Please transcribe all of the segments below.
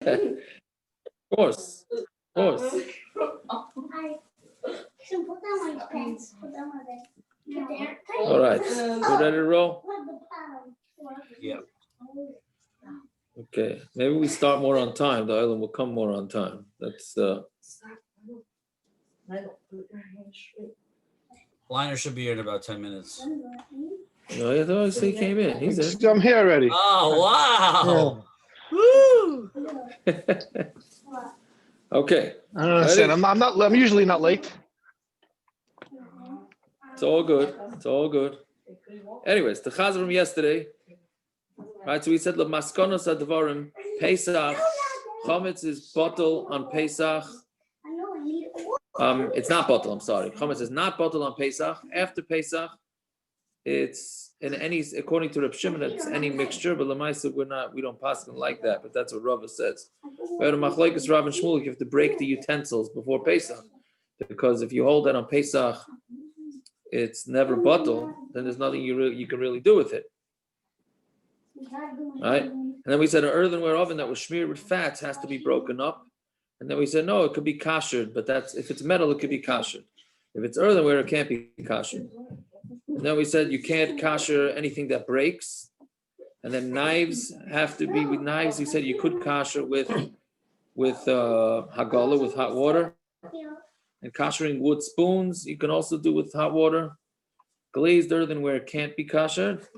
Of course. Put down my pants. Put down my bed. All right. You ready to roll? Yeah. Okay. Maybe we start more on time. The island will come more on time. That's Liner should be here in about 10 minutes. No, I thought he came in. He's in. I'm here already. Oh, wow. Woo! Okay. I don't understand. I'm usually not late. It's all good. It's all good. Anyways, the chazar from yesterday. Right, so we said the maskonos advarim Pesach. Chametz is bottle on Pesach. It's not bottle. I'm sorry. Chametz is not bottle on Pesach. After Pesach, it's in any, according to Reb Shimon, it's any mixture. But Lamaisa, we don't pass them like that. But that's what Rava says. But machlokes Rav and Shmuel, you have to break the utensils before Pesach, because if you hold that on Pesach, it's never bottle. Then there's nothing you can really do with it. Right? And then we said an earthenware oven that was smeared with fats has to be broken up. And then we said, no, it could be kashered, but that's, if it's metal, it could be kashered. If it's earthenware, it can't be kashered. And then we said you can't kasher anything that breaks. And then knives have to be with knives. He said you could kasher with hagala, with hot water. And kashering wood spoons, you can also do with hot water. Glazed earthenware can't be kashered.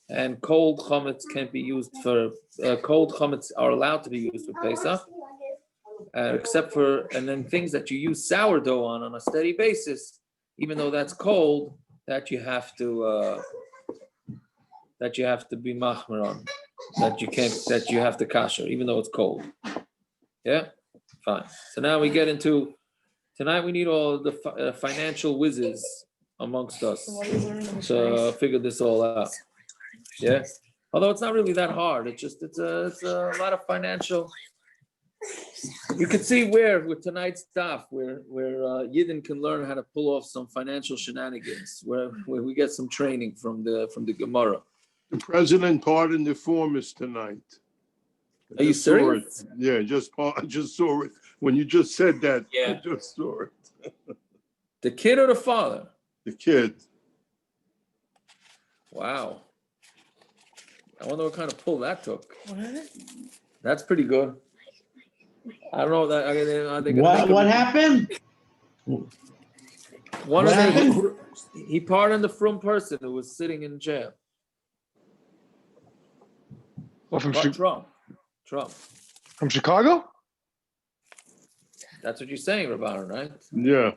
And cold chametz can't be used for, cold chametz are allowed to be used for Pesach. Except for, and then things that you use sourdough on a steady basis, even though that's cold, that you have to be machmer on, that you have to kasher, even though it's cold. Yeah, fine. So now we get into, tonight we need all the financial whizzes amongst us to figure this all out. Yeah, although it's not really that hard. It's a lot of financial. You can see where with tonight's stuff, where Yidden can learn how to pull off some financial shenanigans, where we get some training from the Gemara. The president pardoned the formers tonight. Are you serious? Yeah, I just saw it when you just said that. Yeah. I just saw it. The kid or the father? The kid. Wow. I wonder what kind of pull that took. That's pretty good. I don't know that. What happened? One of them, he pardoned the frum person who was sitting in jail. Well, from Trump. From Chicago? That's what you're saying, Rabbanon, right? Yeah.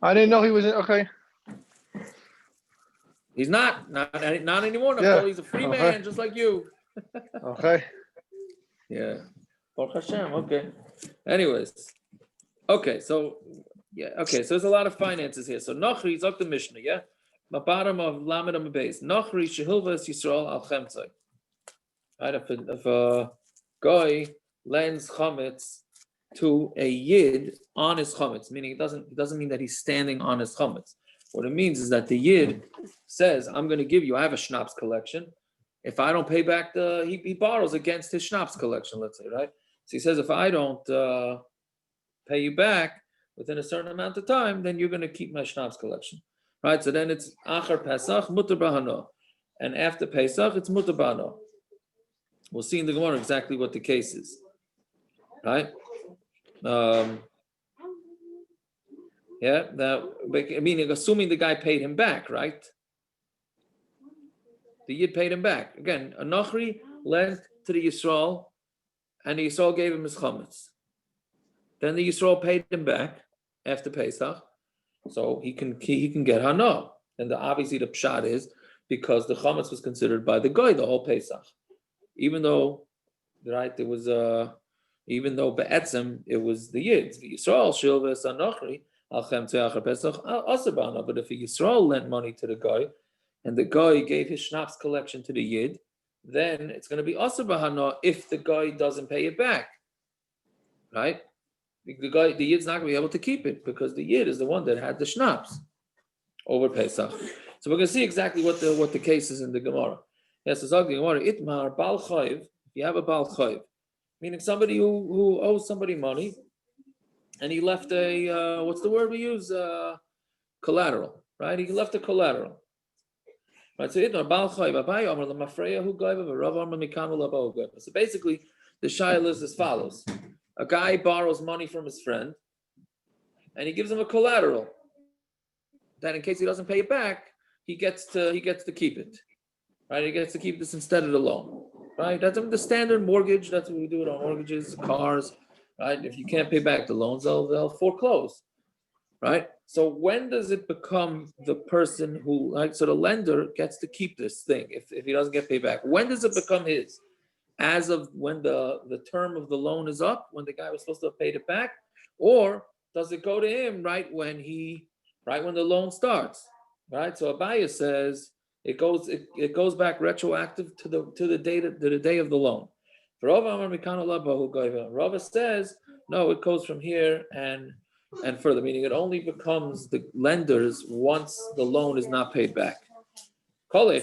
I didn't know he was in. Okay. He's not anymore. Yeah. He's a free man, just like you. Okay. Yeah. Baruch Hashem. Okay. Anyways. Okay. So there's a lot of finances here. So Nochri is up the Mishnah. Yeah. The bottom of Lamed Amud Beis. Nochri shehilvas Yisrael al chemtzai. Right. If a guy lends chametz to a yid on his chametz, meaning it doesn't mean that he's standing on his chametz. What it means is that the yid says, I'm going to give you, I have a schnapps collection. If I don't pay back he borrows against his schnapps collection, let's say, right? So he says, if I don't pay you back within a certain amount of time, then you're going to keep my schnapps collection, right? So then it's achar Pesach, mutar bahano. And after Pesach, it's mutar bahano. We'll see in the Gemara exactly what the case is, right? Yeah, meaning assuming the guy paid him back, right? The Yid paid him back. Again, a Nochri lent to the Yisrael, and the Yisrael gave him his chametz. Then the Yisrael paid him back after Pesach, so he can get Hana. And obviously the pshat is because the chametz was considered by the guy the whole Pesach, even though, right, it was even though be'etzem it was the Yids, the Yisrael shilves Nochri. But if a Yisrael lent money to the guy, and the guy gave his schnapps collection to the Yid, then it's going to be assur b'hana if the guy doesn't pay it back, right? The Yid's not going to be able to keep it because the Yid is the one that had the schnapps over Pesach. So we're going to see exactly what the case is in the Gemara. Yes, it's the Gemara. Itmar bal chayv. If you have a bal chayv, meaning somebody who owes somebody money, and he left a what's the word we use? Collateral, right? He left a collateral. Right. So basically, the shayla is as follows: a guy borrows money from his friend, and he gives him a collateral that in case he doesn't pay it back, he gets to keep it. Right? He gets to keep this instead of the loan. Right? That's the standard mortgage. That's what we do it on mortgages, cars. Right? If you can't pay back the loans, they'll foreclose. Right? So when does it become the person who, like, so the lender gets to keep this thing if he doesn't get paid back? When does it become his? As of when the term of the loan is up, when the guy was supposed to have paid it back, or does it go to him right when the loan starts? Right? So Abaya says it goes back retroactive to the day of the loan. Rava says no, it goes from here and further, meaning it only becomes the lenders once the loan is not paid back. So we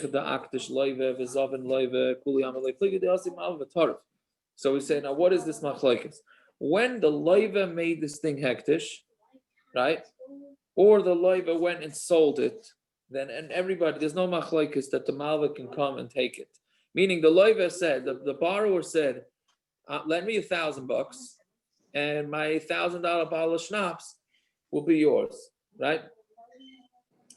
say, now what is this machlokes? When the loiva made this thing hektish, right? Or the loiva went and sold it, then and everybody, there's no machlokes that the malva can come and take it. Meaning the loiva said, the borrower said, lend me $1,000 and my $1,000 bottle of schnapps will be yours, right?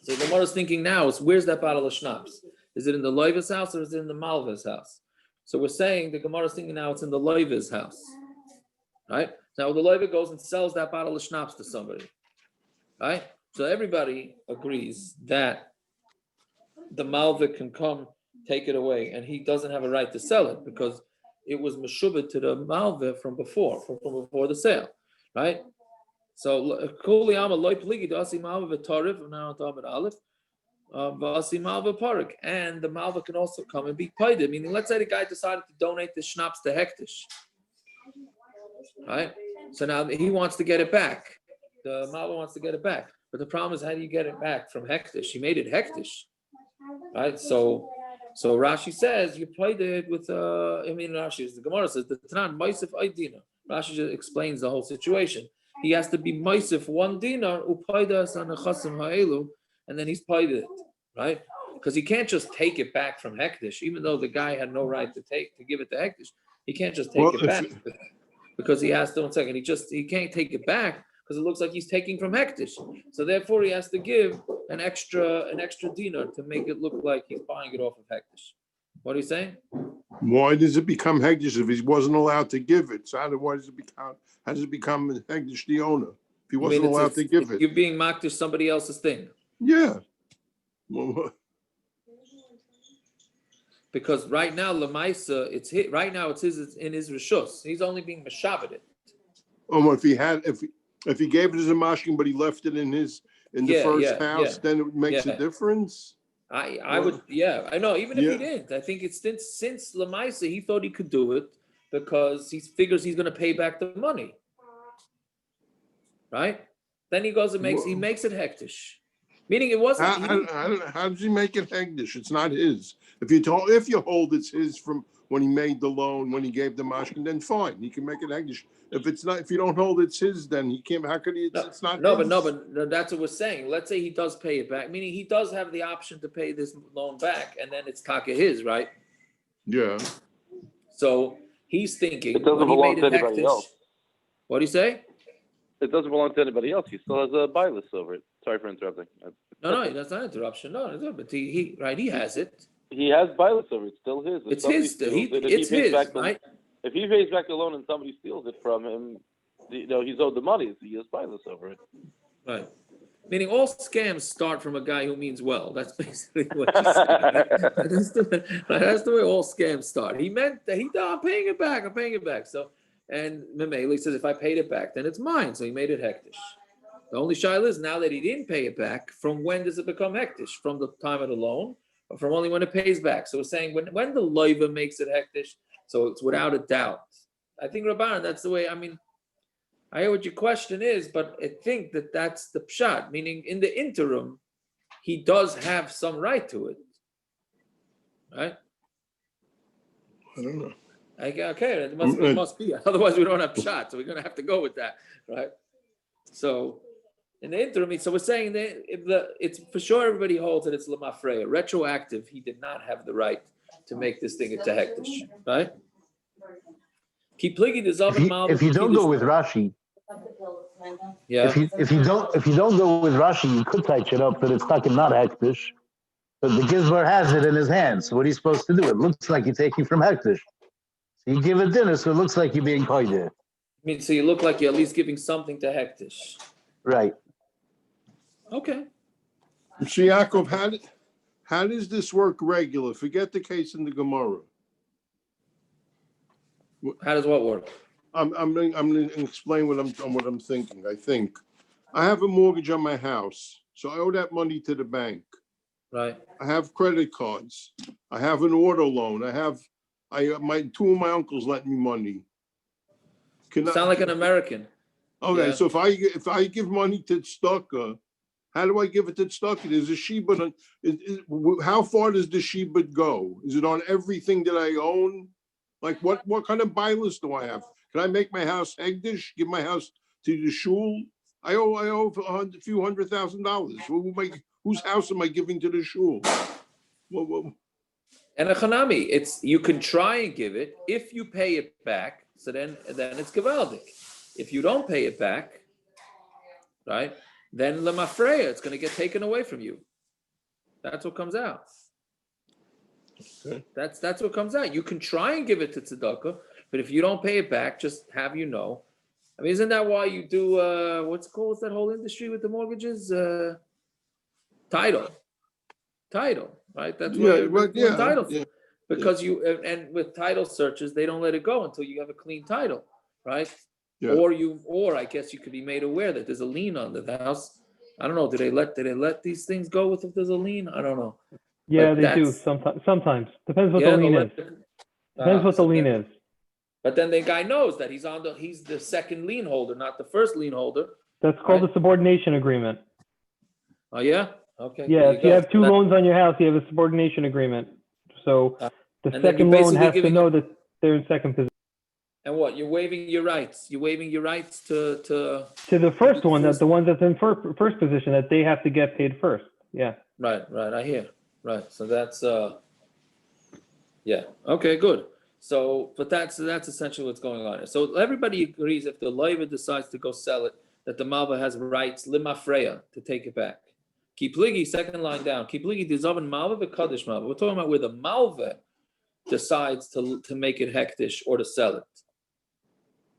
So the Gemara is thinking now is where's that bottle of schnapps? Is it in the loiva's house or is it in the malva's house? So we're saying the Gemara is thinking now it's in the loiva's house, right? Now the loiva goes and sells that bottle of schnapps to somebody, right? So everybody agrees that the malva can come take it away, and he doesn't have a right to sell it because it was meshubed to the malva from before the sale, right? So kuliyama loy pligi dasi malva v'tarif now on aleph v'asi malva parik, and the malva can also come and be paid. Meaning, let's say the guy decided to donate the schnapps to hektish, right? So now he wants to get it back. The malva wants to get it back, but the problem is how do you get it back from hektish? He made it hektish, right? So Rashi says you paid it with Rashi. The Gemara says the Tanan Moisef Aydina. Rashi just explains the whole situation. He has to be Moisef 1 dinar upaidas on a chasim ha'elu, and then he's paid it, right? Because he can't just take it back from hektish, even though the guy had no right to give it to hektish. He can't just take it back because he has to. 1 second, he can't take it back because it looks like he's taking from hektish. So therefore, he has to give an extra dinar to make it look like he's buying it off of hektish. What are you saying? Why does it become hektish if he wasn't allowed to give it? So how does it become hektish the owner if he wasn't allowed to give it? You're being mocked to somebody else's thing. Yeah. Well, because right now lemaisa, it's in his rishus. He's only being meshabbed it. If he gave it as a mashkin, but he left it in the first house, then it makes a difference. I would, I know. Even if he didn't, I think it's since lemaisa he thought he could do it because he figures he's going to pay back the money, right? Then he goes and makes it hektish, meaning it wasn't. I don't know. How does he make it hektish? It's not his. If you hold it's his from when he made the loan, when he gave the mashkin, then fine, he can make it hektish. If it's not, if you don't hold it's his, then he can't. How could he? It's not. No, but that's what we're saying. Let's say he does pay it back, meaning he does have the option to pay this loan back, and then it's taka his, right? Yeah. So he's thinking it doesn't belong to anybody else. What do you say? It doesn't belong to anybody else. He still has a buy list over it. Sorry for interrupting. No, that's not an interruption. No, but he has it. He has buy list over it. It's still his. It's his. It's his, right? If he pays back the loan and somebody steals it from him, he's owed the money. So he has buy list over it. Right. Meaning all scams start from a guy who means well. That's basically what you said. That's the way all scams start. He meant that I'm paying it back. So, and Memeli says, if I paid it back, then it's mine. So he made it hektish. The only shaila is now that he didn't pay it back, from when does it become hektish? From the time of the loan, or from only when it pays back? So we're saying when the loiva makes it hektish, so it's without a doubt. I think, Rabban, that's the way, I hear what your question is, but I think that's the pshat, meaning in the interim, he does have some right to it, right? I don't know. Okay, it must be. Otherwise, we don't have shot. So we're going to have to go with that, right? So in the interim, so we're saying that it's for sure everybody holds that it's lemafreya. Retroactive, he did not have the right to make this thing into hektish, right? If you don't go with Rashi, yeah. if you don't go with Rashi, you could touch it up that it's not hektish. But the gizbar has it in his hands. So what are you supposed to do? It looks like you're taking from hektish. So you give it dinner, so it looks like you're being koyder. I mean, so you look like you're at least giving something to hektish. Right. Okay. So Yaakov, how does this work regular? Forget the case in the Gemara. How does what work? I'm going to explain what I'm thinking. I think I have a mortgage on my house, so I owe that money to the bank. Right. I have credit cards. I have an auto loan. Two of my uncles lent me money. Sound like an American. Okay, Yeah. so if I give money to tzedakah, how do I give it to tzedakah? There's a shibuda. How far does the shibuda go? Is it on everything that I own? Like what kind of bylaws do I have? Can I make my house hegdish? Give my house to the shul? I owe a few $100,000. Whose house am I giving to the shul? And a chanami, you can try and give it if you pay it back. So then it's gewaldig. If you don't pay it back, right? Then lemafreya, it's going to get taken away from you. That's what comes out. Okay. That's what comes out. You can try and give it to tzedakah, but if you don't pay it back, just have you know. I mean, isn't that why you do what's it called? What's that whole industry with the mortgages? Title, right? That's what title. Yeah. Because and with title searches, they don't let it go until you have a clean title, right? Yeah. Or I guess you could be made aware that there's a lien on the house. I don't know. Did they let these things go with if there's a lien? I don't know. Yeah, But they do sometimes. Depends what the lien is. Depends what the lien is. But then the guy knows that he's the second lien holder, not the first lien holder. That's called Right. a subordination agreement. Oh yeah? Okay. Yeah, there if you go. have two loans on your house, you have a subordination agreement. So the and then second you're loan basically has to giving know that they're in second position. And what? You're waiving your rights. You're waiving your rights to To the first one, that the ones that's in first position, that they have to get paid first. Yeah. Right, I hear. Right. So that's yeah. Okay, good. So but that's essentially what's going on here. So everybody agrees if the loiva decides to go sell it, that the malva has rights, limafreya, to take it back. Kipligi, second line down. Kipligi dizavan malva v'kadosh malva. We're talking about where the malva decides to make it hektish or to sell it.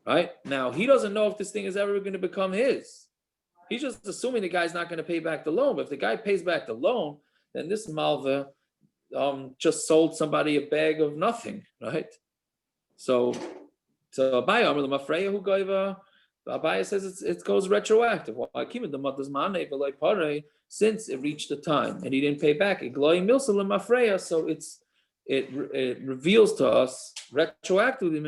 Right? Now he doesn't know if this thing is ever going to become his. He's just assuming the guy's not going to pay back the loan. But if the guy pays back the loan, then this malva just sold somebody a bag of nothing, right? So Abaye Amar Lemafreya who gave Abaye says it goes retroactive. Why? Since it reached the time and he didn't pay back, so it reveals to us retroactively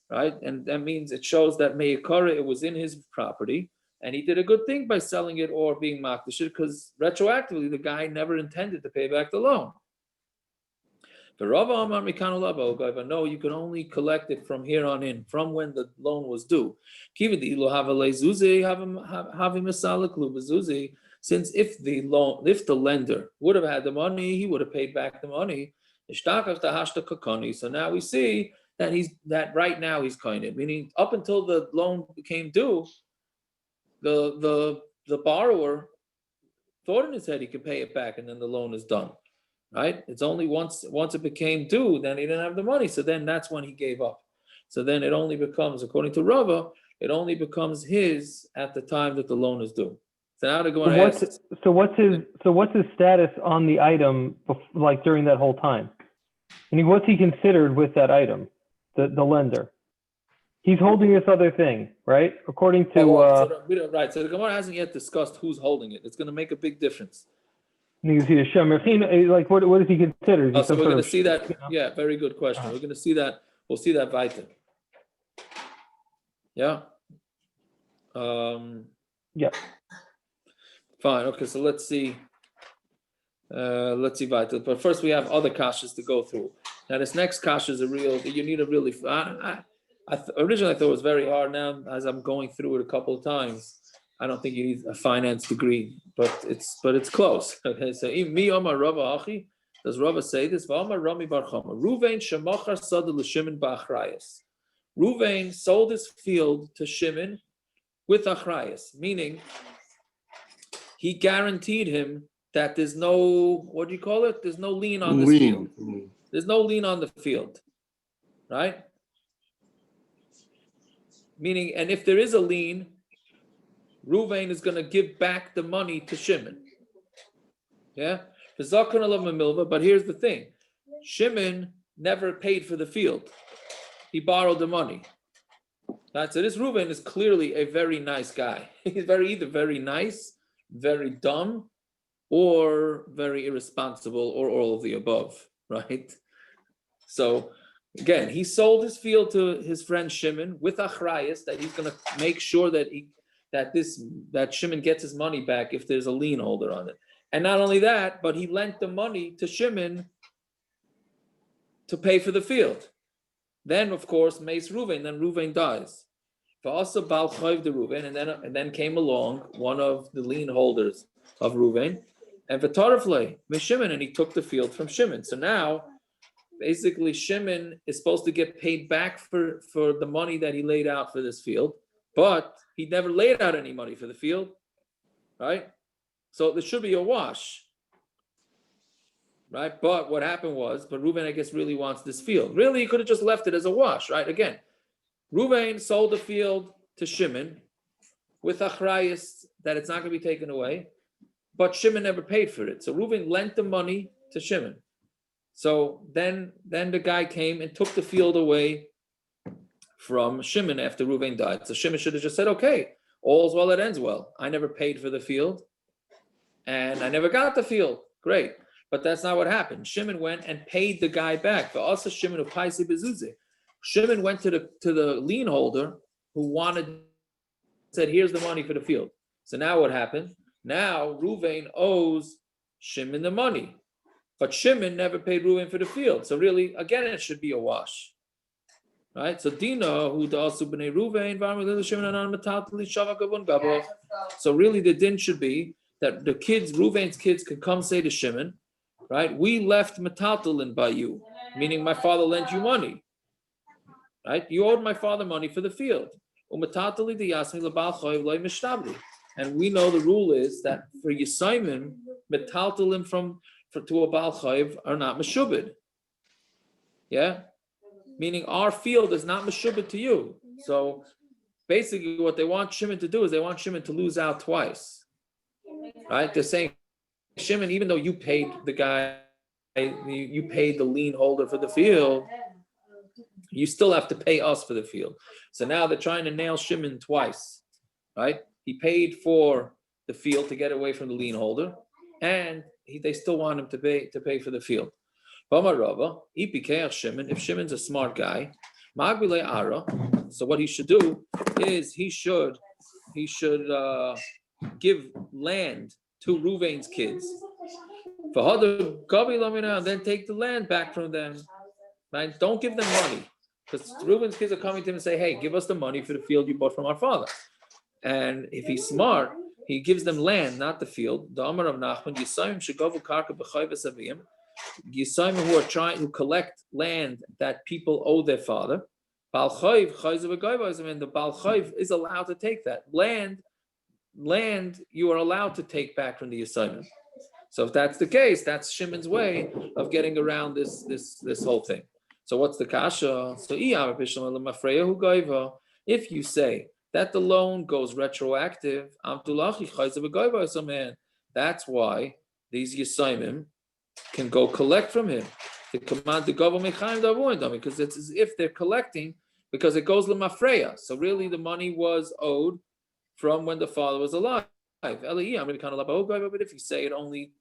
right? And that means it shows that Meikara, it was in his property, and he did a good thing by selling it or being makdashir, because retroactively the guy never intended to pay back the loan. The Rava Amar Mikanu Laba, no, you can only collect it from here on in, from when the loan was due. Since if the lender would have had the money, he would have paid back the money. So now we see that right now he's koined, meaning up until the loan became due, the borrower thought in his head he could pay it back and then the loan is done, right? It's only once it became due, then he didn't have the money, so then that's when he gave up. So then it only becomes, according to Rava, it only becomes his at the time that the loan is due. So now to go on. So what's his status on the item, like during that whole time? And what's he considered with that item, the lender? He's holding this other thing, right? According to right. So the Gemara hasn't yet discussed who's holding it. It's going to make a big difference. You see the shemer, like what is he considered? So we're going to see that. Yeah, very good question. We're going to see that. We'll see that weiter. Yeah. Yeah. Fine. Okay. So let's see Let's see vital. But first we have other kashas to go through. Now this next kasha is you need a really, originally I thought it was very hard. Now as I'm going through it a couple of times, I don't think you need a finance degree, but it's close. Okay, so mi Omar Rava Achi, does Rava say this? V'Omar Rami Bar Chama, Ruvain shemachar sada l'Shimon ba'achrayas. Ruvain sold his field to Shimon with achrayas, meaning he guaranteed him that there's no, what do you call it? There's no lien on this field. There's no lien on the field, right? Meaning, and if there is a lien, Ruvain is going to give back the money to Shimon. Yeah? But here's the thing. Shimon never paid for the field. He borrowed the money. Right? So this Ruvain is clearly a very nice guy. He's either very nice, very dumb, or very irresponsible, or all of the above, right? So again, he sold his field to his friend Shimon with achrayas that he's going to make sure that that Shimon gets his money back if there's a lien holder on it. And not only that, but he lent the money to Shimon to pay for the field. Then, of course, Meis Ruvain, then Ruvain dies. Also Bal Chayv de Ruvain, and then came along one of the lien holders of Ruvain, and V'taraflei Shimon, and he took the field from Shimon. So now, basically, Shimon is supposed to get paid back for the money that he laid out for this field, but he never laid out any money for the field, right? So there should be a wash, right? But what happened was, Reuven, I guess, really wants this field. Really, he could have just left it as a wash, right? Again, Reuven sold the field to Shimon with achrayas that it's not going to be taken away, but Shimon never paid for it. So Reuven lent the money to Shimon. So then the guy came and took the field away from Shimon after Reuven died. So Shimon should have just said, okay, all's well that ends well. I never paid for the field, and I never got the field. Great. But that's not what happened. Shimon went and paid the guy back. But also Shimon of Paisi Bezuze. Shimon went to the lien holder who said, here's the money for the field. So now what happened? Now Reuven owes Shimon the money. But Shimon never paid Reuven for the field. So really, again, it should be a wash. Right? So Dina, who also b'nei Reuven, Shimon and R Meir. So really the din should be that the kids, Reuven's kids, can come say to Shimon, right? We left metaltalin by you, meaning my father lent you money. Right? You owed my father money for the field. And we know the rule is that for Yisayim, metaltalin to a Baal Chayiv are not meshubed. Yeah? Meaning our field is not meshubed to you. So basically what they want Shimon to do is they want Shimon to lose out twice. Right? They're saying, Shimon, even though you paid the guy, you paid the lien holder for the field, you still have to pay us for the field. So now they're trying to nail Shimon twice, right? He paid for the field to get away from the lien holder, and they still want him to pay for the field. If Shimon's a smart guy, so what he should do is he should give land to Reuven's kids, and then take the land back from them. Right? Don't give them money, because Reuven's kids are coming to him and say, "Hey, give us the money for the field you bought from our father." And if he's smart, he gives them land, not the field. The Amar of Nachman, Yisayim who collect land that people owe their father. Baal Chayiv, and the Baal Chayiv is allowed to take that land you are allowed to take back from the Yisayim. So if that's the case, that's Shimon's way of getting around this whole thing. So what's the kasha? So if you say that the loan goes retroactive, that's why these Yisayim can go collect from him. The command to government because it's as if they're collecting, because it goes lemafreya. So really the money was owed from when the father was alive. But if you say it only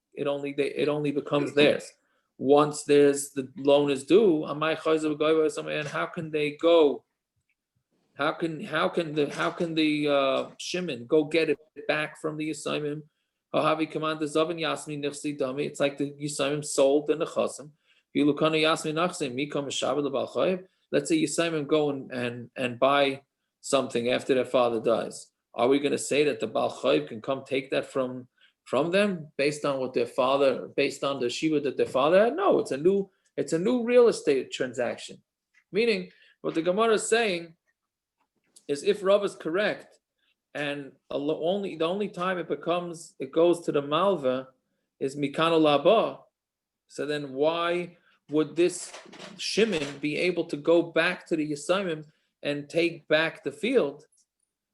becomes theirs once the loan is due. And how can they go? How can the Shimon go get it back from the Yisayim It's like the Yisaimim sold the Nechasim. Let's say Yisaimim go and buy something after their father dies. Are we going to say that the Baal Chayv can come take that from them based on what their father, based on the shibuda that their father had? No, it's a new real estate transaction. Meaning, what the Gemara is saying is, if Rav is correct, and the only time it goes to the malva is mikano laba, so then why would this Shimon be able to go back to the Yisaimim and take back the field?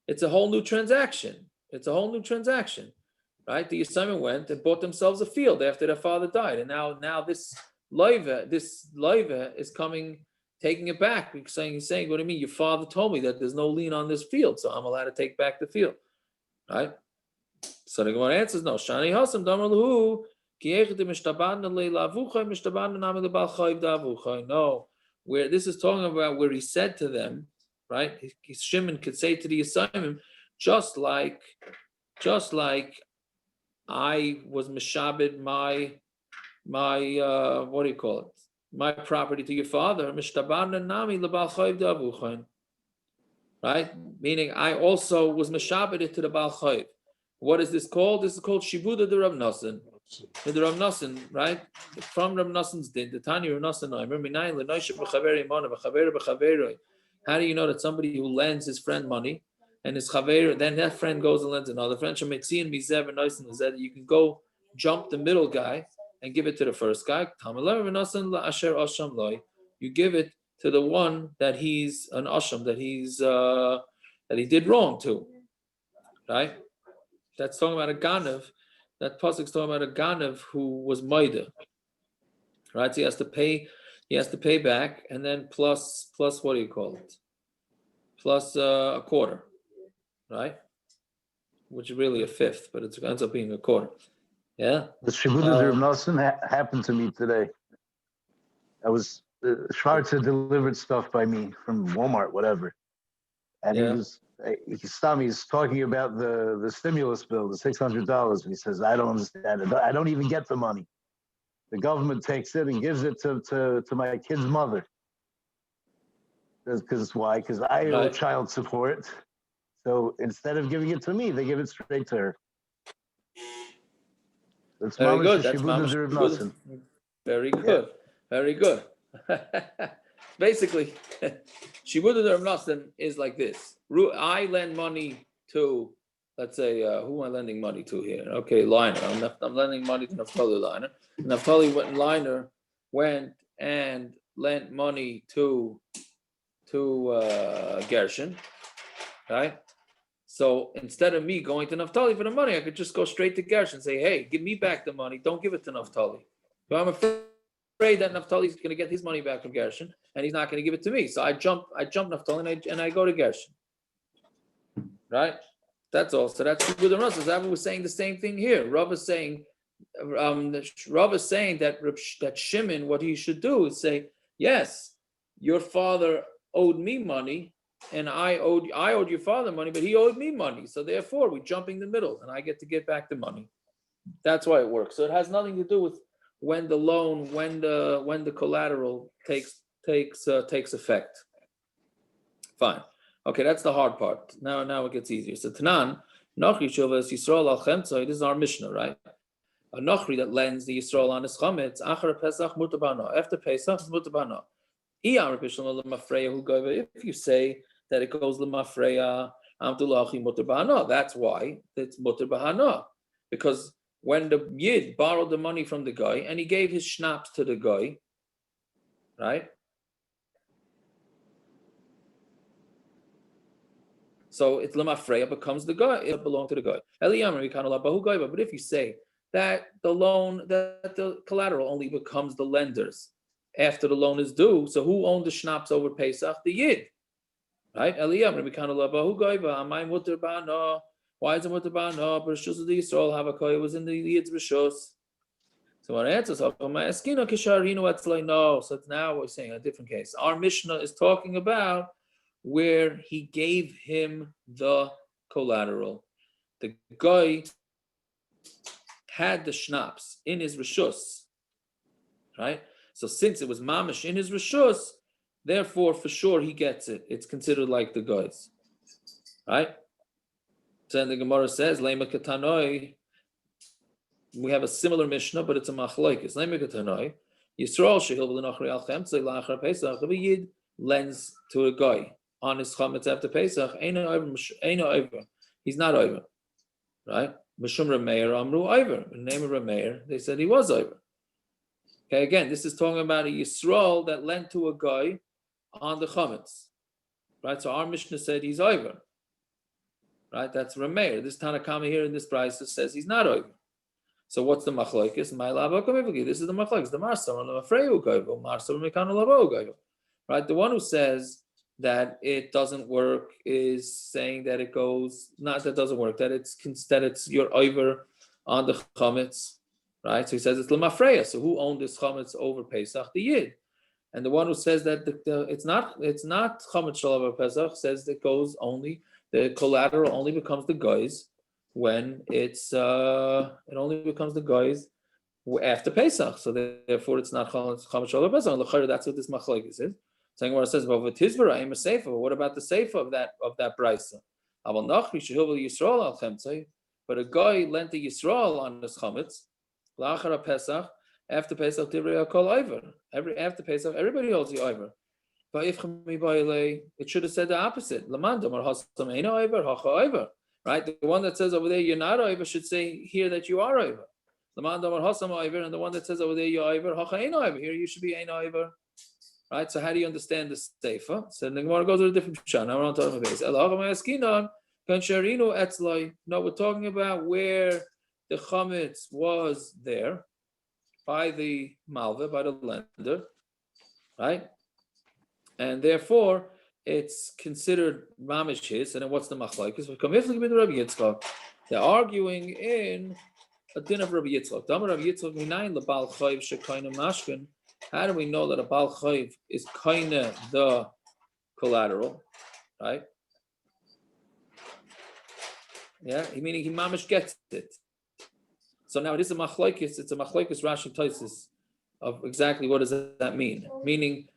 It's a whole new transaction. Right? The Yisaimim went and bought themselves a field after their father died, and now this loiva is coming, taking it back. He's saying, what do you mean? Your father told me that there's no lien on this field, so I'm allowed to take back the field, right? So the Gemara answers, no. Shani hasam damar lahu ki echad mishtaban le'lavuchay mishtaban nami lebal chayv davuchay. No, where this is talking about where he said to them, right? Shimon could say to the Yisaimim, just like I was mishabed my what do you call it? My property to your father, right? Meaning I also was mishabed to the Baal Chayv. What is this called? This is called shibuda de Rav Nosson. The Rav Nosson, right? From Rav Nosson's din, the Tanya Rav Nosson. How do you know that somebody who lends his friend money and his chaver, then that friend goes and lends another friend? You can go jump the middle guy and give it to the first guy. You give it to the one that he's an asham, that he did wrong to, right? That's talking about a ganav. That pasuk's talking about a ganav who was maida, right? So he has to pay back, and then plus what do you call it? Plus a quarter, right? Which is really a fifth, but it ends up being a quarter. Yeah. The shibuda of Nosson happened to me today. I was Schwarzer delivered stuff by me from Walmart, whatever, and he's talking about the stimulus bill, the $600, and he says, I don't understand it. I don't even get the money. The government takes it and gives it to my kid's mother. Because why? Because I owe child support. So instead of giving it to me, they give it straight to her. That's very good. That's shibuda. Very good. Very good. Basically, shibuda de Rav Nosson is like this. I lend money to, let's say, who am I lending money to here? Okay, Liner. I'm lending money to Naftali Liner. Naftali Liner went and lent money to Gershon, right? So instead of me going to Naftali for the money, I could just go straight to Gershon and say, hey, give me back the money. Don't give it to Naftali. But I'm afraid that Naftali is going to get his money back from Gershon, and he's not going to give it to me. So I jump Naftali and I go to Gershon, right? That's all. So that's with the Nosson. Avrumy was saying the same thing here. Rav is saying that Shimon, what he should do is say, yes, your father owed me money, and I owed your father money, but he owed me money. So therefore, we jump in the middle, and I get to get back the money. That's why it works. So it has nothing to do with when the loan, when the collateral takes effect. Fine. Okay, that's the hard part. Now it gets easier. So Tanan, Nochri Shovas Yisrael al Chemtzoi, this is our Mishnah, right? A Nochri that lends the Yisrael on his chametz, Achar Pesach mutabana. After Pesach, mutabana. If you say that it goes lemafreya, that's why it's mutar bahana. Because when the yid borrowed the money from the guy and he gave his schnapps to the guy, right? So it's lemafreya becomes the guy, it belonged to the guy. But if you say that the collateral only becomes the lender's after the loan is due, so who owned the schnapps over Pesach? The yid, right? Why is it mutar ba'ana? B'reshus of the Yisrael Havakoy was in the yids b'reshus. So what answers? No. So now we're saying a different case. Our Mishnah is talking about where he gave him the collateral. The guy had the schnapps in his rishus, right? So since it was mamish in his rishus, therefore for sure he gets it. It's considered like the guys, right? So then the Gemara says, Lema katanoi. We have a similar Mishnah, but it's a machlokes. Lema katanoi. Yisrael shehil v'lenachri al chametz la'achar Pesach. The yid lends to a guy on his chametz after Pesach. Eino over. He's not over, right? Mishum Meir amru over. In the name of Meir, they said he was over. Okay, again, this is talking about a Yisrael that lent to a guy on the chametz, right? So our Mishnah said he's over, right? That's Meir. This Tanakama here in this braysa says he's not over. So what's the machlokes? This is the machlokes. The marsar on the afreyu goyvel, marsar mekanu lavo goyvel, right? The one who says that it doesn't work is saying that it goes not that doesn't work, that it's you're over on the chametz, right? So he says it's lemafreya. So who owned this chametz over Pesach? The yid. And the one who says that it's not chametz shalav Pesach says that goes only the collateral only becomes the guys when it's it only becomes the guys after Pesach. So therefore it's not chametz shalav Pesach. That's what this machlokes is. Saying what it says about Tizbara, I'm a sefer. What about the sefer of that braysa? But a guy lent a Yisrael on his chametz, la'achar Pesach, after Pesach divrei kol over. After Pesach, everybody holds the over. But if it should have said the opposite. Right? The one that says over there you're not over should say here that you are over. And the one that says over there you're over, here you should be ein over. Right, so how do you understand the sefer? So the Gemara goes to a different pshat. Now we're on talking about. No, we're talking about where the chametz was there by the malva, by the lender, right? And therefore it's considered mamish his. And then what's the machlokes? They're arguing in a din of Rabbi Yitzchok. Rabbi Yitzchok minayin lebal chayv shekayna mashkin. How do we know that a Baal Chayv is kinda the collateral, right? Yeah, meaning he mamish gets it. So now it is a machlokes. It's a machlokes Rashi Tosfos of exactly what does that mean. Meaning,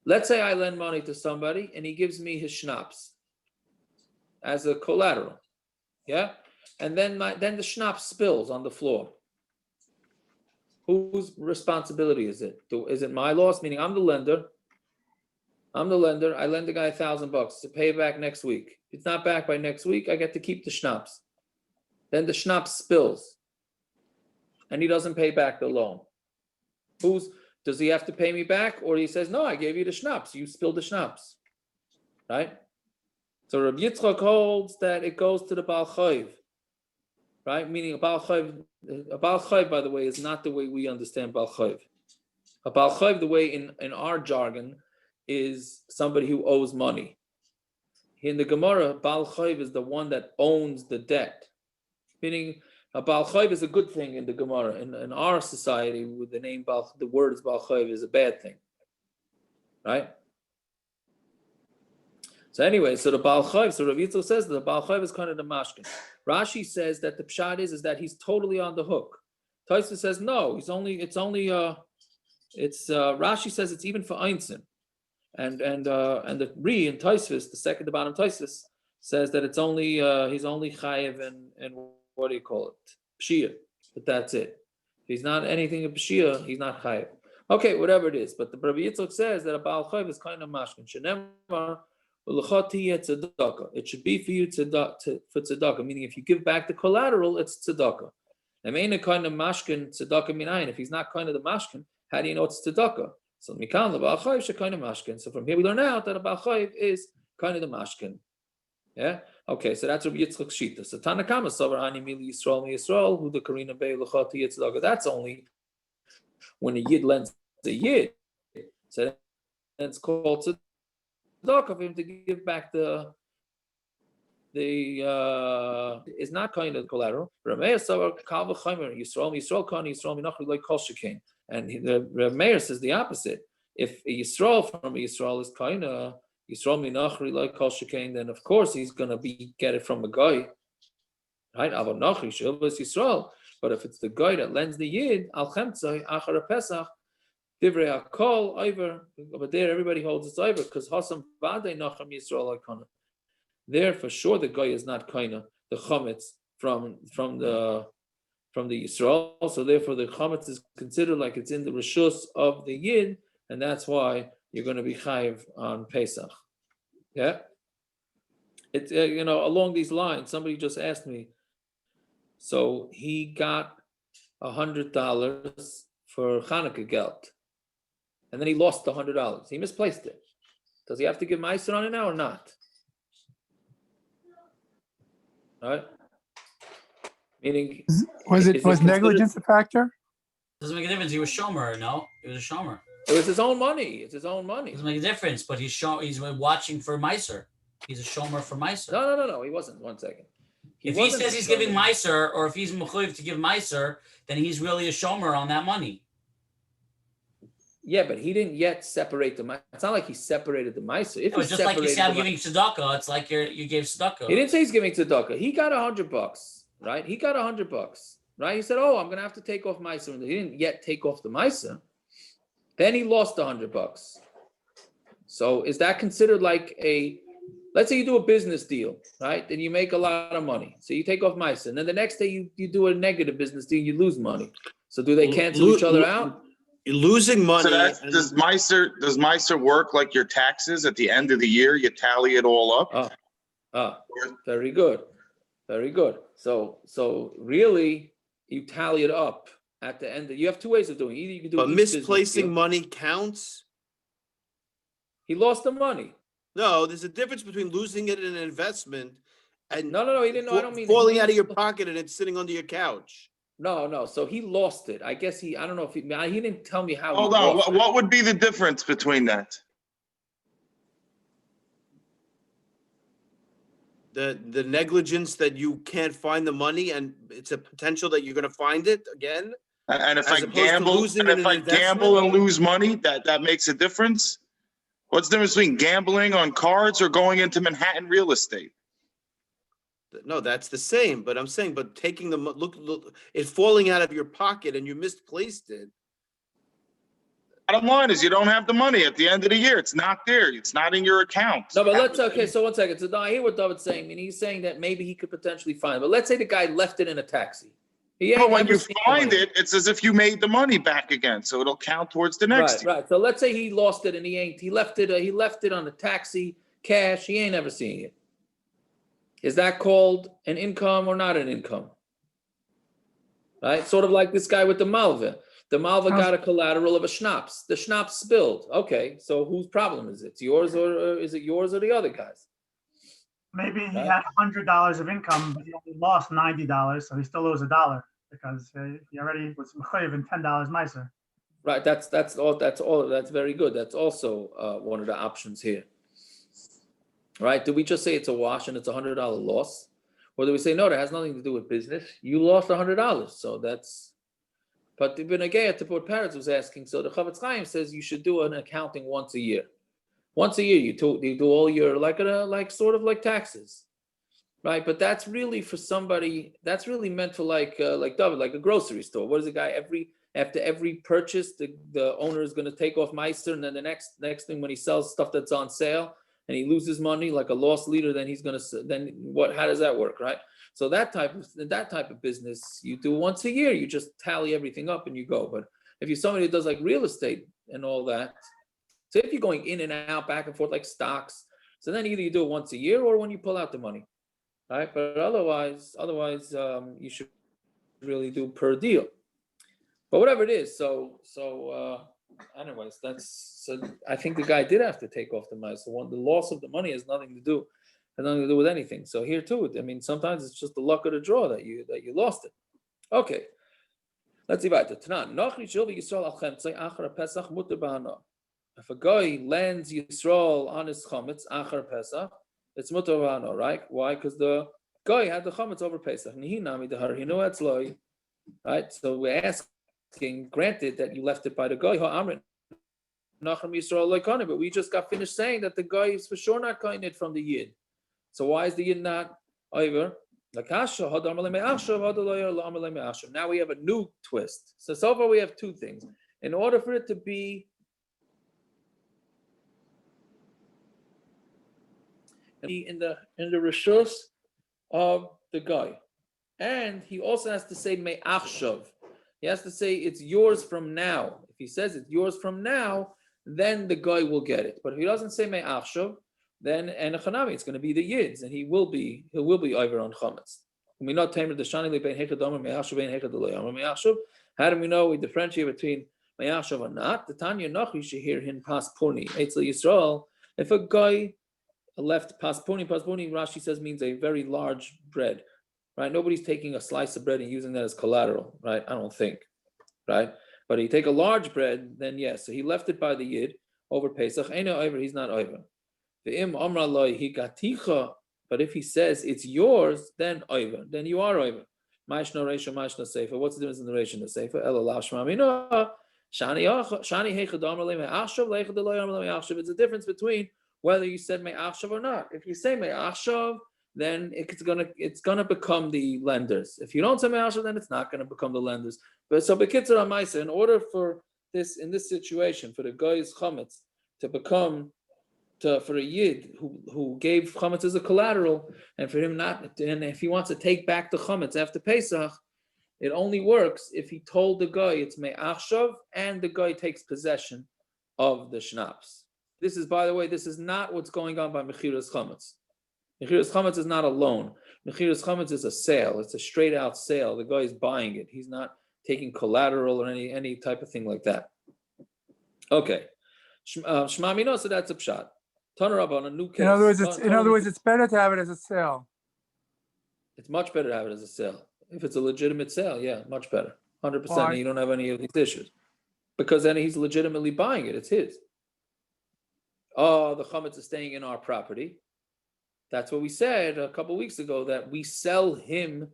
let's say I lend money to somebody and he gives me his schnapps as a collateral, yeah, and then the schnapps spills on the floor. Whose responsibility is it? Is it my loss? Meaning I'm the lender. I lend the guy $1,000 to pay back next week. If it's not back by next week, I get to keep the schnapps. Then the schnapps spills, and he doesn't pay back the loan. Does he have to pay me back, or he says, no, I gave you the schnapps. You spilled the schnapps, right? So Rabbi Yitzchok holds that it goes to the Baal Chayv. Right? Meaning a Baal Chayv, by the way, is not the way we understand Baal Chayv. A Baal Chayv, the way in our jargon, is somebody who owes money. In the Gemara, Baal Chayv is the one that owns the debt. Meaning a Baal Chayv is a good thing in the Gemara. In our society, with the word Baal Chayv is a bad thing. Right? So anyway, so the Baal Chayv, so Rav Yitzchok says that the Baal Chayv is kind of the mashkin. Rashi says that the pshat is that he's totally on the hook. Tosfos says no, Rashi says it's even for Einstein. And the Ri in Tosfos, the bottom Tosfos, says that it's only he's only chayev and what do you call it? Pshia. But that's it. If he's not anything of Pshia, he's not chayev. Okay, whatever it is. But the Rabbi Yitzchok says that a Baal Chayv is kind of mashkin. Shenemar it should be for you for tzedakah, meaning if you give back the collateral, it's tzedakah. If he's not kind of the mashkin, how do you know it's tzedakah? So mikan l'Baal Chayv she'kind of mashkin. So from here we learn out that a Baal Chayv is kind of the mashkin. Yeah. Okay. So that's Rabbi Yitzchok's shita. So Tanakama savar ani mili Yisrael who the karina bei l'chati tzedakah. That's only when a yid lends the yid. So it's called tzedakah. Of him to give back the is not kind of collateral. And Rav Meir says the opposite. If a Yisrael from a Yisrael is kind of Yisrael minachri like kol shekain, then of course he's gonna get it from a guy, right? Avon nachri shavas Yisrael But if it's the guy that lends the yid, al chemtzai achar Pesach, divrei hakol over. But there, everybody holds it's over because hasam vadei nacham Yisrael Ickovic. There, for sure, the guy is not kaina the chametz from the Yisrael. So therefore, the chametz is considered like it's in the reshus of the yid, and that's why you're going to be chayiv on Pesach. Yeah. It's along these lines. Somebody just asked me. So he got $100 for Hanukkah geld, and then he lost the $100. He misplaced it. Does he have to give meiser on it now or not? All right. Meaning, was negligence a factor? Doesn't make a difference. He was shomer, no? He was a shomer. it was his own money. It's his own money. Doesn't make a difference, but he's watching for meiser. He's a shomer for meiser. No. He wasn't. 1 second. If he says he's giving meiser, or if he's mechuyev to give meiser, then he's really a shomer on that money. Yeah, but he didn't yet separate the meiser. It's not like he separated the meiser. If It was just like you say, I'm giving tzedakah. It's like you gave tzedakah. He didn't say he's giving tzedakah. He got $100, right? He got $100, right? He said, "Oh, I'm gonna have to take off meiser." He didn't yet take off the meiser. Then he lost $100. So is that considered like a? Let's say you do a business deal, right? Then you make a lot of money. So you take off meiser, and then the next day you do a negative business deal, you lose money. So do they cancel each other out? You're losing money. So does meiser work like your taxes at the end of the year? You tally it all up. Very good, very good. So really, you tally it up at the end. You have two ways of doing it. Either you can do. But misplacing money counts. He lost the money. No, there's a difference between losing it in an investment and no. He didn't know. I don't mean falling out of your pocket and it's sitting under your couch. No. So he lost it. I guess I don't know if he didn't tell me how. Hold on. What would be the difference between that? The negligence that you can't find the money and it's a potential that you're going to find it again. And if I gamble and lose money, that makes a difference. What's the difference between gambling on cards or going into Manhattan real estate? No, that's the same. But I'm saying, taking the look, it falling out of your pocket and you misplaced it. Bottom line is you don't have the money at the end of the year. It's not there. It's not in your account. No, but so 1 second. So I hear what David's saying. I mean, he's saying that maybe he could potentially find it. But let's say the guy left it in a taxi. But when you find it, it's as if you made the money back again. So it'll count towards the next year. Right. So let's say he lost it and he left it on the taxi, cash. He ain't ever seeing it. Is that called an income or not an income? Right? Sort of like this guy with the malva. The malva got a collateral of a schnapps. The schnapps spilled. Okay, so whose problem is it? It's yours or is it yours or the other guy's? Maybe he had $100 of income, but he only lost $90, so he still owes $1 because he already was in $10 meiser. Right. That's all. That's very good. That's also one of the options here. Right? Do we just say it's a wash and it's $100 loss, or do we say no? That has nothing to do with business. You lost $100, so that's. But the Benagaya to what Paris was asking. So the Chavetz Chaim says you should do an accounting once a year. Once a year, you do all your like sort of like taxes, right? But that's really for somebody. That's really meant for like David, like a grocery store. What is the guy after every purchase, the owner is going to take off meiser, and then the next thing when he sells stuff that's on sale and he loses money like a loss leader, then he's going to then what? How does that work, right? So that type of business you do once a year. You just tally everything up and you go. But if you're somebody who does like real estate and all that. So if you're going in and out, back and forth like stocks, so then either you do it once a year or when you pull out the money, right? But otherwise, you should really do per deal. But whatever it is, so anyways, I think the guy did have to take off the money. So the loss of the money has nothing to do with anything. So here too, I mean, sometimes it's just the luck of the draw that you lost it. Okay, let's see about it. If a guy lends Yisrael on his chametz achar Pesach, it's mutar v'hano, right? Why? Because the guy had the chametz over Pesach. Right? So we're asking, granted that you left it by the guy, but we just got finished saying that the guy is for sure not counted from the yid. So why is the yid not over? Now we have a new twist. So far we have two things. In order for it to be in the rishus of the guy, and he also has to say me'achshav. He has to say it's yours from now. If he says it's yours from now, then the guy will get it. But if he doesn't say me'achshav, then it's going to be the yids, and he will be over on chametz. How do we know we differentiate between me'achshav or not? The Tanya Nachi should hear him pas puni. Yisrael. If a guy left pas puni, Rashi says means a very large bread, right? Nobody's taking a slice of bread and using that as collateral, right? I don't think, right? But he take a large bread, then yes. So he left it by the yid over Pesach. He's not over. But if he says it's yours, then over. Then you are over. What's the difference in the reisha and the sefer? It's a difference between whether you said me'achshav or not. If you say me'achshav, then it's gonna become the lenders. If you don't say me'achshav, then it's not gonna become the lenders. But so b'kitzur ha'maisa, in order for this, in this situation, for the guy's chametz to become for a yid who gave chametz as a collateral, and for him not, and if he wants to take back the chametz after Pesach, it only works if he told the guy it's me'achshav and the guy takes possession of the schnapps. This is, by the way, this is not what's going on by mechiras chametz. Mechiras chametz is not a loan. Mechiras chametz is a sale. It's a straight out sale. The guy is buying it. He's not taking collateral or any type of thing like that. Okay, Shema Mino, so that's a pshat. Tanarab, a new case. In other words, it's better to have it as a sale. It's much better to have it as a sale. If it's a legitimate sale, yeah, much better. 100%. And you don't have any of these issues. Because then he's legitimately buying it. It's his. Oh, the chametz is staying in our property. That's what we said a couple of weeks ago, that we sell him,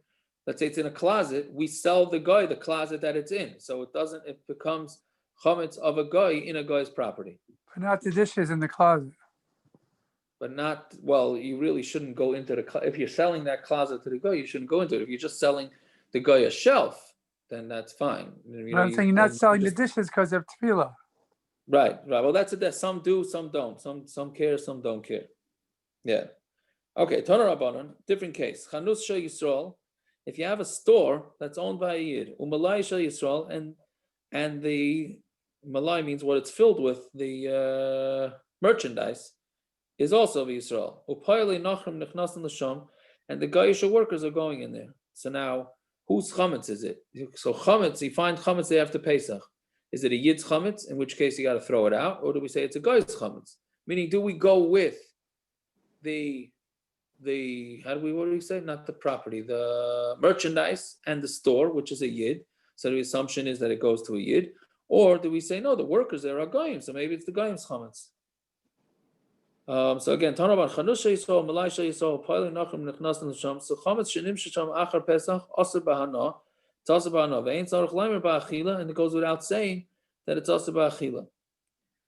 let's say it's in a closet, we sell the guy the closet that it's in. So it becomes chametz of a guy in a guy's property. But not the dishes in the closet. But not, well, you really shouldn't go into if you're selling that closet to the guy, you shouldn't go into it. If you're just selling the guy a shelf, then that's fine. I'm saying you're not selling the dishes because of tefillah. Right. Well, that's it. Some do, some don't. Some care, some don't care. Yeah. Okay. Toner Rabbanon, different case. Chanus Shel Yisrael. If you have a store that's owned by a yid, umalai Shel Yisrael, and the malai means what it's filled with, the merchandise is also of Yisrael. Upayli nachrim nechnasin l'sham, and the Gaisha workers are going in there. So now, whose chametz is it? So chametz, you find chametz day after Pesach. Is it a yid's chametz, in which case you got to throw it out, or do we say it's a guy's chametz? Meaning, do we go with what do we say? Not the property, the merchandise and the store, which is a yid. So the assumption is that it goes to a yid, or do we say no? The workers there are goyim, so maybe it's the goyim's chametz. So again, Tanaban Chanus Yisrael, Malai Yisrael, Pailing Nachrim Nechnas Nisham. So chametz shenim shesham achar Pesach assur bahana. It's also bahana. Ve'ein tzarich leimer ba'achila, and it goes without saying that it's also ba'achila.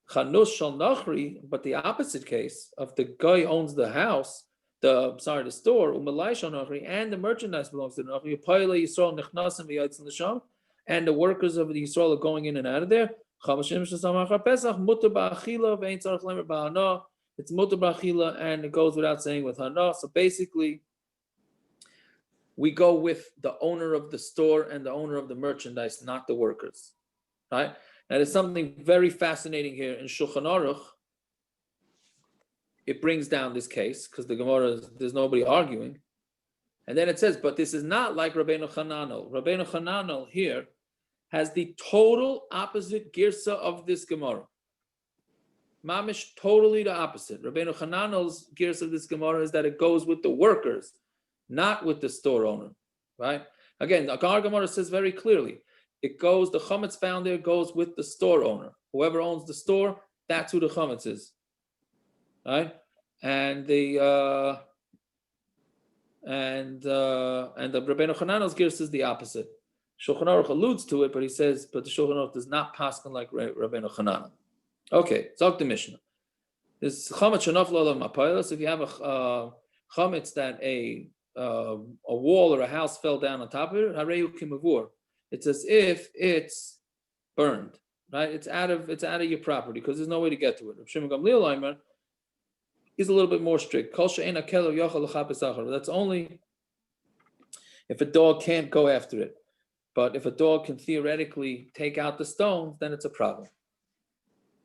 Chanus shal nachri, but the opposite case of the guy owns the house, the store, umalai shal nachri, and the merchandise belongs to the nachri. Pailing Yisrael Nechnasim v'yids Nisham, and the workers of the Yisrael are going in and out of there. Chametz shenim shesham achar Pesach mutar ba'achila, ve'ein tzarich leimer ba'ana. It's mutar b'achila, and it goes without saying with hana. So basically, we go with the owner of the store and the owner of the merchandise, not the workers, right? Now, there's something very fascinating here in Shulchan Aruch. It brings down this case because the Gemara, there's nobody arguing, and then it says, but this is not like Rabbeinu Chananel. Rabbeinu Chananel here has the total opposite girsa of this Gemara. Mamish, totally the opposite. Rabbeinu Chananel's gears of this Gemara is that it goes with the workers, not with the store owner, right? Again, the Gemara says very clearly, it goes, the chametz found there goes with the store owner. Whoever owns the store, that's who the chametz is, right? And the Rabbeinu Chananel's gears is the opposite. Shulchan Aruch alludes to it, but he says, but the Shulchan Aruch does not paskin like Rabbeinu Chananel. Okay, talk the Mishnah. This chametz shenaflo alav mapaylos. If you have a chametz that a a wall or a house fell down on top of it, hareu kimavur. It's as if it's burned, right? It's out of your property because there's no way to get to it. Rav Shimon Gamliel Omer is a little bit more strict. Kol she'ein hakelev yochel l'chapes achar. That's only if a dog can't go after it. But if a dog can theoretically take out the stones, then it's a problem.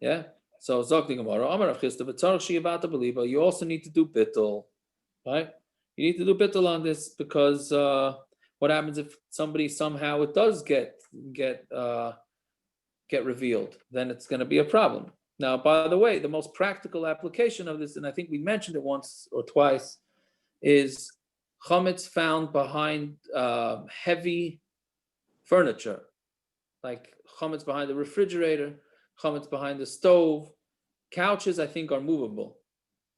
Yeah? So, Zok the Gemara, Amar Rav Chisda, v'tzarech sheyavata b'liba, you also need to do bittul, right? You need to do bittul on this because what happens if somebody somehow it does get revealed? Then it's going to be a problem. Now, by the way, the most practical application of this, and I think we mentioned it once or twice, is chametz found behind heavy furniture, like chametz behind the refrigerator, chametz behind the stove. Couches, I think, are movable.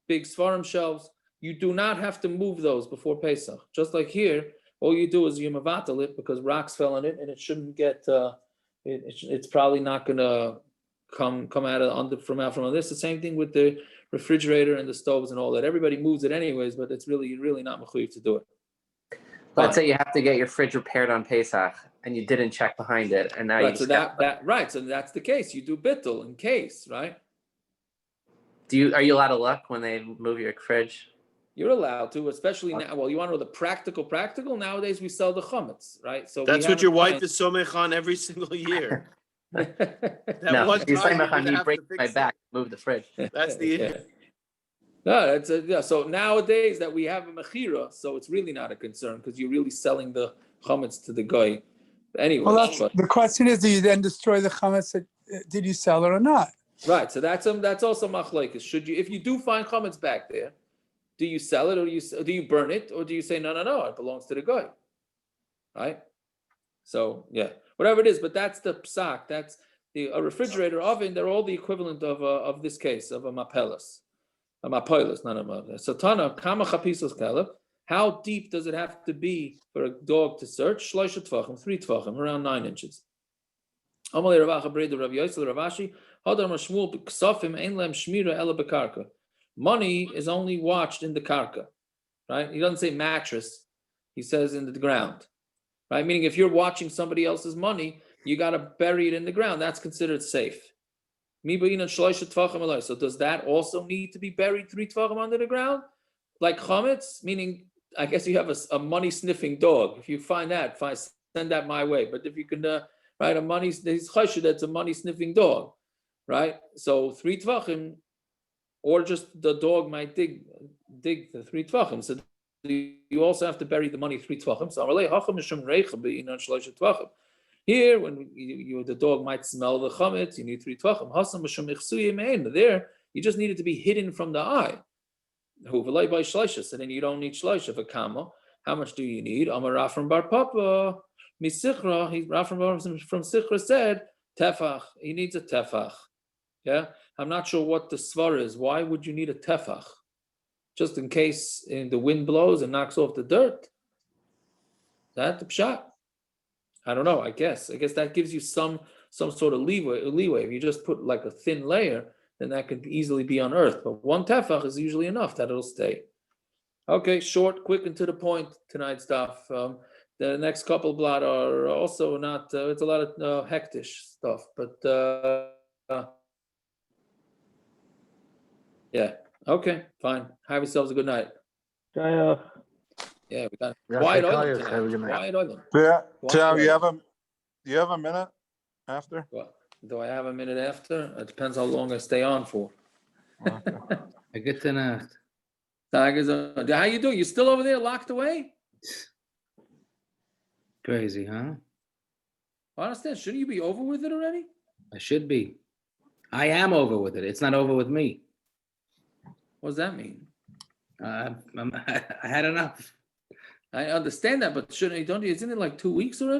Big svarim shelves, you do not have to move those before Pesach. Just like here, all you do is you mavatal it because rocks fell on it, and it shouldn't get. It's probably not going to come out from this. The same thing with the refrigerator and the stoves and all that. Everybody moves it anyways, but it's really not mechuyev to do it. Let's say you have to get your fridge repaired on Pesach and you didn't check behind it, and now right, you so so that's the case. You do bittul in case, right? Are you allowed to look when they move your fridge? You're allowed to, especially now. Well, you want to know the practical. Nowadays, we sell the chametz, right? So that's what your wife is somech on every single year. No, you somech on me break my back, move the fridge. That's the issue. No, so nowadays that we have a mechira, so it's really not a concern because you're really selling the chametz to the guy. Anyway, well, the question is, do you then destroy the chametz? Did you sell it or not? Right. So that's also machlokes. Should you, if you do find chametz back there, do you sell it or do you burn it or do you say no, it belongs to the guy? Right. So yeah, whatever it is, but that's the psak. That's a refrigerator, oven. They're all the equivalent of this case of a mapelas. A mapelas, not a mapelas. So Tana, kama chapisos kaleb. How deep does it have to be for a dog to search? 3 tvachim, around 9 inches. Amalei Ravacha Breda Rav Yosel Ravashi. Hadar Mashmul Ksafim Ein Lem Shmira Ela Bekarka. Money is only watched in the karka, right? He doesn't say mattress. He says in the ground, right? Meaning if you're watching somebody else's money, you got to bury it in the ground. That's considered safe. So does that also need to be buried 3 tvachim under the ground? Like chametz, meaning I guess you have a money sniffing dog. If you find that, send that my way. But if you can, right, that's a money sniffing dog, right? So 3 tvachim, or just the dog might dig the 3 tvachim. So you also have to bury the money 3 tvachim. So here, when the dog might smell the chametz, you need 3 tvachim. There, you just need it to be hidden from the eye. So then you don't need shloisha for kama. How much do you need? Amar Rafram Bar Papa Misichra. Rafram from Sichra said tefach. He needs a tefach. Yeah, I'm not sure what the svar is. Why would you need a tefach? Just in case the wind blows and knocks off the dirt. That the pshat. I don't know. I guess that gives you some sort of leeway. If you just put like a thin layer, then that could easily be unearthed. But 1 tefach is usually enough that it'll stay. Okay, short, quick, and to the point tonight's stuff. The next couple blot are also not. It's a lot of hectish stuff, but yeah. Okay, fine. Have yourselves a good night. Yeah, we got quiet island tonight. Quiet island. Tim, you have a minute after? What? Do I have a minute after? It depends how long I stay on for. A good night. How you doing? You still over there locked away? Crazy, huh? I understand. Shouldn't you be over with it already? I should be. I am over with it. It's not over with me. What does that mean? I had enough. I understand that, but isn't it like 2 weeks already?